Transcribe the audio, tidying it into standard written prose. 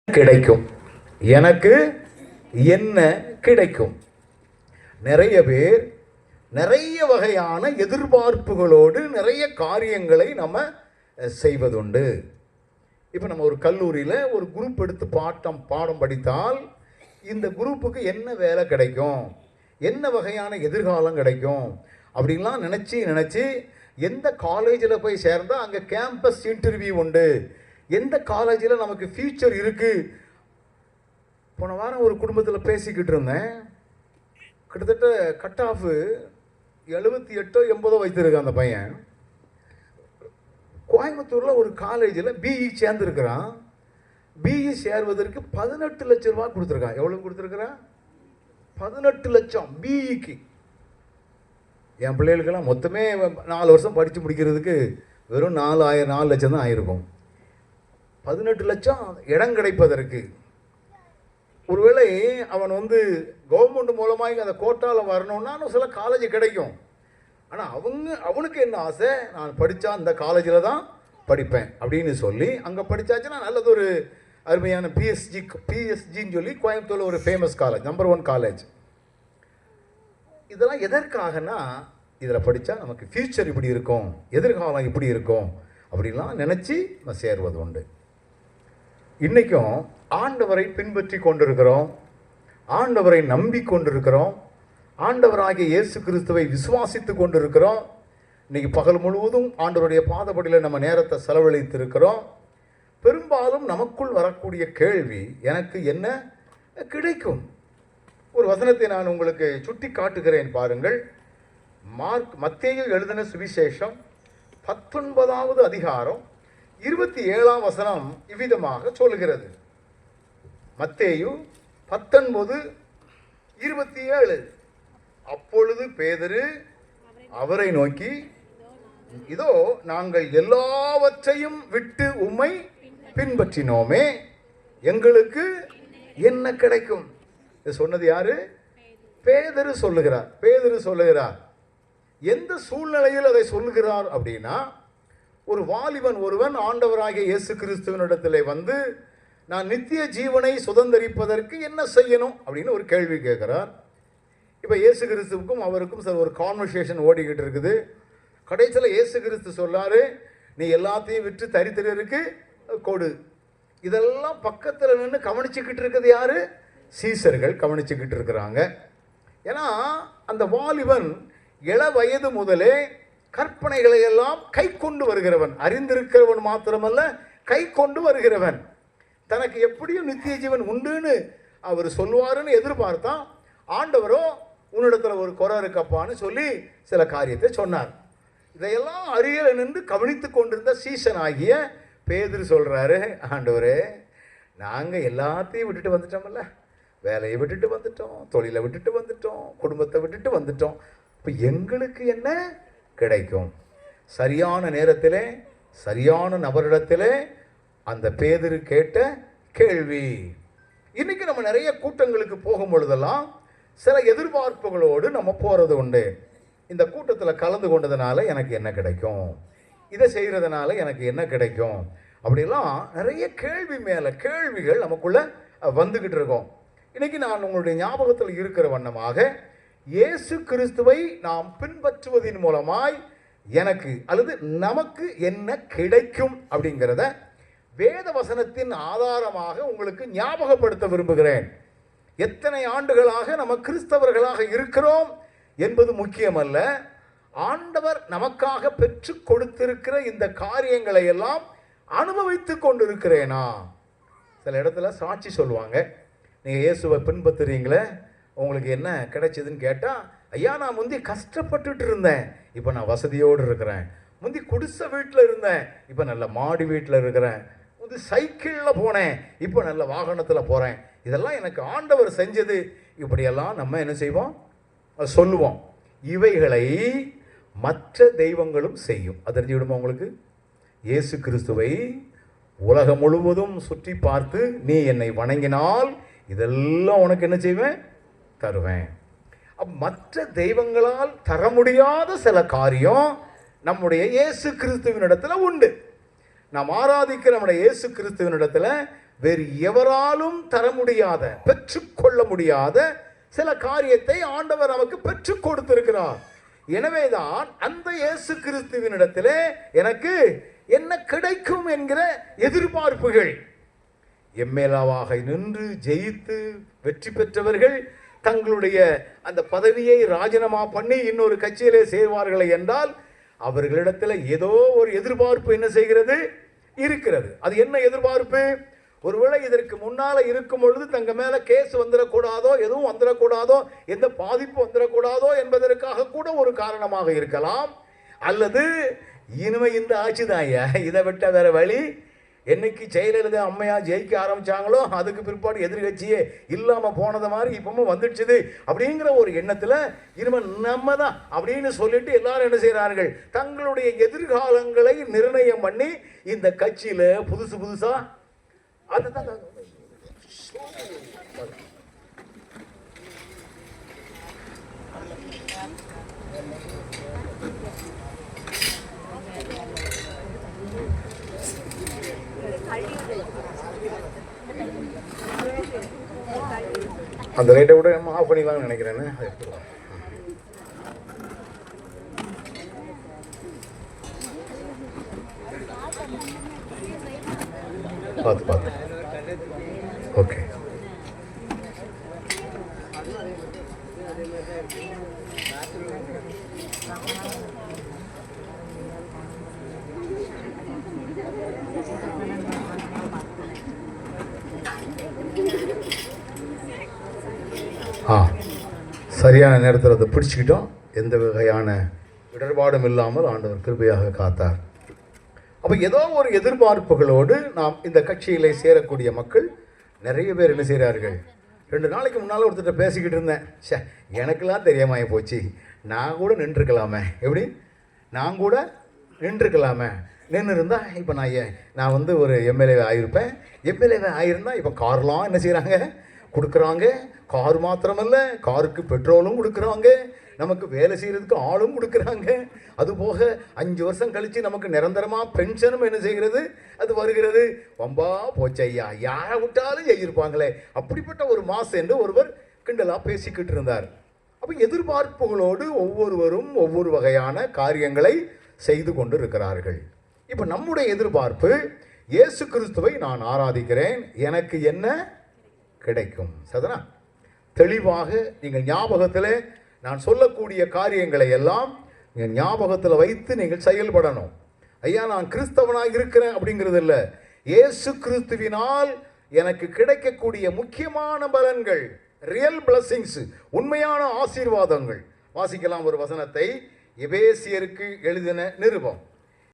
கிடைக்கும், எனக்கு என்ன கிடைக்கும். நிறைய பேர் நிறைய வகையான எதிர்பார்ப்புகளோடு நிறைய காரியங்களை நம்ம செய்வதுண்டு. இப்போ நம்ம ஒரு கல்லூரியில் ஒரு குரூப் எடுத்து பாடம் படித்தால் இந்த குரூப்புக்கு என்ன வேலை கிடைக்கும், என்ன வகையான எதிர்காலம் கிடைக்கும் அப்படின்லாம் நினச்சி எந்த காலேஜில் போய் சேர்ந்தால் அங்கே கேம்பஸ் இன்டர்வியூ உண்டு, எந்த காலேஜில் நமக்கு ஃபியூச்சர் இருக்குது. போன வாரம் ஒரு குடும்பத்தில் பேசிக்கிட்டு இருந்தேன். கிட்டத்தட்ட கட் ஆஃபு 78 80 வைத்திருக்கான் அந்த பையன். கோயம்புத்தூரில் ஒரு காலேஜில் பிஇ சேர்ந்துருக்கிறான். பிஇ சேர்வதற்கு 18 லட்சம் ரூபா கொடுத்துருக்கான். எவ்வளோ கொடுத்துருக்குறான்? 18 லட்சம் பிஇக்கு. என் பிள்ளைகளுக்கெல்லாம் மொத்தமே 4 வருஷம் படித்து முடிக்கிறதுக்கு வெறும் 4 லட்சம் தான் ஆயிருக்கும். 18 லட்சம் இடம் கிடைப்பதற்கு. ஒருவேளை அவன் கவர்மெண்ட் மூலமாக அந்த கோட்டாவில் வரணும்னா சில காலேஜ் கிடைக்கும். ஆனால் அவனுக்கு என்ன ஆசை, நான் படித்தா இந்த காலேஜில் தான் படிப்பேன் அப்படின்னு சொல்லி அங்கே படித்தாச்சுன்னா நல்லது. ஒரு அருமையான பிஎஸ்ஜின்னு சொல்லி கோயம்புத்தூரில் ஒரு ஃபேமஸ் காலேஜ், நம்பர் 1 காலேஜ். இதெல்லாம் எதற்காகனா, இதில் படித்தா நமக்கு ஃப்யூச்சர் இப்படி இருக்கும், எதிர்காலம் இப்படி இருக்கும் அப்படின்லாம் நினச்சி நம்ம சேர்வது உண்டு. இன்றைக்கும் ஆண்டவரை பின்பற்றி கொண்டிருக்கிறோம், ஆண்டவரை நம்பி கொண்டிருக்கிறோம், ஆண்டவராகிய இயேசு கிறிஸ்துவை விசுவாசித்து கொண்டிருக்கிறோம். இன்றைக்கி பகல் முழுவதும் ஆண்டவருடைய பாதப்படியில் நம்ம நேரத்தை செலவழித்திருக்கிறோம். பெரும்பாலும் நமக்குள் வரக்கூடிய கேள்வி, எனக்கு என்ன கிடைக்கும்? ஒரு வசனத்தை நான் உங்களுக்கு சுட்டி காட்டுகிறேன் பாருங்கள். மத்தேயு எழுதின சுவிசேஷம் 19வது அதிகாரம் 27ஆம் வசனம் இவ்விதமாக சொல்கிறது. மத்தேயு 19:27. அப்பொழுது பேதுரு அவரை நோக்கி, இதோ நாங்கள் எல்லாவற்றையும் விட்டு உம்மை பின்பற்றினோமே, எங்களுக்கு என்ன கிடைக்கும்? இது சொன்னது யாரு? பேதுரு சொல்லுகிறார். எந்த சூழ்நிலையில் அதை சொல்லுகிறார் அப்படின்னா, ஒரு வாலிபன் ஒருவன் ஆண்டவராகிய இயேசு கிறிஸ்துவனிடத்திலே நான் நித்திய ஜீவனை சுதந்தரிப்பதற்கு என்ன செய்யணும் அப்படின்னு ஒரு கேள்வி கேட்கிறார். இப்போ இயேசு கிறிஸ்துவுக்கும் அவருக்கும் ஒரு கான்வர்சேஷன் ஓடிக்கிட்டு இருக்குது. கடைசியில் இயேசு கிறிஸ்து சொல்லாரு, நீ எல்லாத்தையும் விற்று தரித்திரருக்கு கொடு. இதெல்லாம் பக்கத்தில் நின்று கவனிச்சுக்கிட்டு இருக்குது யாரு? சீசர்கள் கவனிச்சுக்கிட்டு இருக்கிறாங்க. ஏன்னா அந்த வாலிபன் இள வயது முதலே கற்பனைகளை எல்லாம் கை கொண்டு வருகிறவன், அறிந்திருக்கிறவன் மாத்திரமல்ல கை கொண்டு வருகிறவன். தனக்கு எப்படியும் நித்திய ஜீவன் உண்டுன்னு அவர் சொல்லுவாருன்னு எதிர்பார்த்தான். ஆண்டவரோ உன்னிடத்தில் ஒரு குறை இருக்கப்பான்னு சொல்லி சில காரியத்தை சொன்னார். இதையெல்லாம் அருகில் நின்று கவனித்து கொண்டிருந்த சீசன் ஆகிய பேதுரு சொல்கிறாரு, ஆண்டவரே நாங்கள் எல்லாத்தையும் விட்டுட்டு வந்துட்டோம்ல, வேலையை விட்டுட்டு வந்துட்டோம், தொழிலை விட்டுட்டு வந்துட்டோம், குடும்பத்தை விட்டுட்டு வந்துட்டோம், இப்போ எங்களுக்கு என்ன கிடைக்கும்? சரியான நேரத்திலே சரியான நபரிடத்திலே அந்த பேதுரு கேட்ட கேள்வி. இன்னைக்கு நம்ம நிறைய கூட்டங்களுக்கு போகும் பொழுதெல்லாம் சில எதிர்பார்ப்புகளோடு நம்ம போகிறது உண்டு. இந்த கூட்டத்தில் கலந்து கொண்டதுனால எனக்கு என்ன கிடைக்கும், இதை செய்கிறதுனால எனக்கு என்ன கிடைக்கும், அப்படிலாம் நிறைய கேள்வி மேலே கேள்விகள் நமக்குள்ள வந்துக்கிட்டு இருக்கோம். இன்னைக்கு நான் உங்களுடைய ஞாபகத்தில் இருக்கிற வண்ணமாக இயேசு கிறிஸ்துவை நாம் பின்பற்றுவதன் மூலமாய் எனக்கு அல்லது நமக்கு என்ன கிடைக்கும் அப்படிங்கிறத வேத வசனத்தின் ஆதாரமாக உங்களுக்கு ஞாபகப்படுத்த விரும்புகிறேன். எத்தனை ஆண்டுகளாக நம்ம கிறிஸ்தவர்களாக இருக்கிறோம் என்பது முக்கியமல்ல, ஆண்டவர் நமக்காக பெற்று கொடுத்திருக்கிற இந்த காரியங்களை எல்லாம் அனுபவித்து கொண்டிருக்கிறேனா? சில இடத்துல சாட்சி சொல்லுவாங்க, நீங்கள் இயேசுவை பின்பற்றுறீங்களே உங்களுக்கு என்ன கிடைச்சதுன்னு கேட்டால், ஐயா நான் முந்தி கஷ்டப்பட்டுட்டு இருந்தேன், இப்போ நான் வசதியோடு இருக்கிறேன், முந்தி குடிசை வீட்டில் இருந்தேன், இப்போ நல்ல மாடி வீட்டில் இருக்கிறேன், முந்தி சைக்கிளில் போனேன், இப்போ நல்ல வாகனத்தில் போகிறேன், இதெல்லாம் எனக்கு ஆண்டவர் செஞ்சது. இப்படியெல்லாம் நம்ம என்ன செய்வோம், சொல்லுவோம். இவைகளை மற்ற தெய்வங்களும் செய்யும். அது தெரிஞ்சு விடுமா உங்களுக்கு? இயேசு கிறிஸ்துவை உலகம் முழுவதும் சுற்றி பார்த்து, நீ என்னை வணங்கினால் இதெல்லாம் உனக்கு என்ன செய்வேன், தருவேன். மற்ற தெய்வங்களால் தர முடியாத சில காரியம் நம்முடைய இயேசு கிறிஸ்துவினிடத்தில் உண்டு. நாம் ஆராதிக்கிற நம்முடைய இயேசு கிறிஸ்துவினிடத்தில் வேறு எவராலும் தர முடியாத, பெற்றுக்கொள்ள முடியாத சில காரியத்தை ஆண்டவர் நமக்கு பெற்றுக் கொடுத்திருக்கிறார். எனவேதான் அந்த இயேசு கிறிஸ்துவினிடத்திலே எனக்கு என்ன கிடைக்கும் என்கிற எதிர்பார்ப்புகள். எம்எல்ஏவாக நின்று ஜெயித்து வெற்றி பெற்றவர்கள் தங்களுடைய அந்த பதவியை ராஜினாமா பண்ணி இன்னொரு கட்சியிலே சேர்வார்கள் என்றால் அவர்களிடத்தில் ஏதோ ஒரு எதிர்பார்ப்பு என்ன செய்கிறது இருக்கிறது. அது என்ன எதிர்பார்ப்பு? ஒருவேளை இதற்கு முன்னால இருக்கும் பொழுது தங்க மேல கேஸ் வந்துடக்கூடாதோ, எதுவும் வந்துடக்கூடாதோ, எந்த பாதிப்பு வந்துடக்கூடாதோ என்பதற்காக கூட ஒரு காரணமாக இருக்கலாம். அல்லது இனிமே இந்த ஆட்சி தான், இதை விட்ட வேற வழி. என்னைக்கு ஜெயலலிதா அம்மையா ஜெயிக்க ஆரம்பிச்சாங்களோ அதுக்கு பிற்பாடு எதிர்கட்சியே இல்லாம போனது மாதிரி இப்பவும் வந்துடுச்சுது அப்படிங்கிற ஒரு எண்ணத்துல இனிமே நம்ம தான் அப்படின்னு சொல்லிட்டு எல்லாரும் என்ன செய்யறார்கள், தங்களுடைய எதிர்காலங்களை நிர்ணயம் பண்ணி இந்த கட்சியில புதுசா அதுதான் அந்த லைட்டை விட நம்ம ஆஃப் பண்ணிக்கலாம்னு நினைக்கிறேன்னு. பார்த்து ஓகே. சரியான நேரத்தில் அதை பிடிச்சிக்கிட்டோம். எந்த வகையான இடர்பாடும் இல்லாமல் ஆண்டவர் கிருபையாக காத்தார். அப்போ ஏதோ ஒரு எதிர்பார்ப்புகளோடு நாம் இந்த கட்சியிலே சேரக்கூடிய மக்கள் நிறைய பேர் என்ன செய்கிறார்கள். 2 நாளைக்கு முன்னால் ஒருத்தர் பேசிக்கிட்டு இருந்தேன், எனக்கெல்லாம் தெரியாமல் போச்சு, நான் கூட நின்றுருக்கலாமே, எப்படி நான் கூட நின்றுருக்கலாமே, நின்று இருந்தால் இப்போ நான் வந்து ஒரு எம்எல்ஏ ஆகியிருப்பேன். எம்எல்ஏ ஆகியிருந்தால் இப்போ கார்லாம் என்ன செய்கிறாங்க கொடுக்குறாங்க. கார் மாத்திரமல்ல, காருக்கு பெட்ரோலும் கொடுக்குறாங்க, நமக்கு வேலை செய்கிறதுக்கு ஆளும் கொடுக்குறாங்க. அதுபோக 5 வருஷம் கழித்து நமக்கு நிரந்தரமாக பென்ஷனும் என்ன செய்கிறது அது வருகிறது. வம்பா போச்சையா, யாரை விட்டாலும் செய்யிருப்பாங்களே, அப்படிப்பட்ட ஒரு மாசம் என்று ஒருவர் கிண்டலாக பேசிக்கிட்டு இருந்தார். அப்போ எதிர்பார்ப்புகளோடு ஒவ்வொருவரும் ஒவ்வொரு வகையான காரியங்களை செய்து கொண்டு இருக்கிறார்கள். இப்போ நம்முடைய எதிர்பார்ப்பு, இயேசு கிறிஸ்துவை நான் ஆராதிக்கிறேன், எனக்கு என்ன கிடைக்கும். சதனா தெளிவாக நீங்கள் ஞாபகத்தில் நான் சொல்லக்கூடிய காரியங்களை எல்லாம் நீங்கள் ஞாபகத்தில் வைத்து நீங்கள் செயல்படணும். ஐயா நான் கிறிஸ்தவனாக இருக்கிறேன் அப்படிங்கிறது இல்லை, இயேசு கிறிஸ்துவினால் எனக்கு கிடைக்கக்கூடிய முக்கியமான பலன்கள், ரியல் பிளஸிங்ஸ், உண்மையான ஆசீர்வாதங்கள். வாசிக்கலாம் ஒரு வசனத்தை, எபேசியருக்கு எழுதின நிருபம்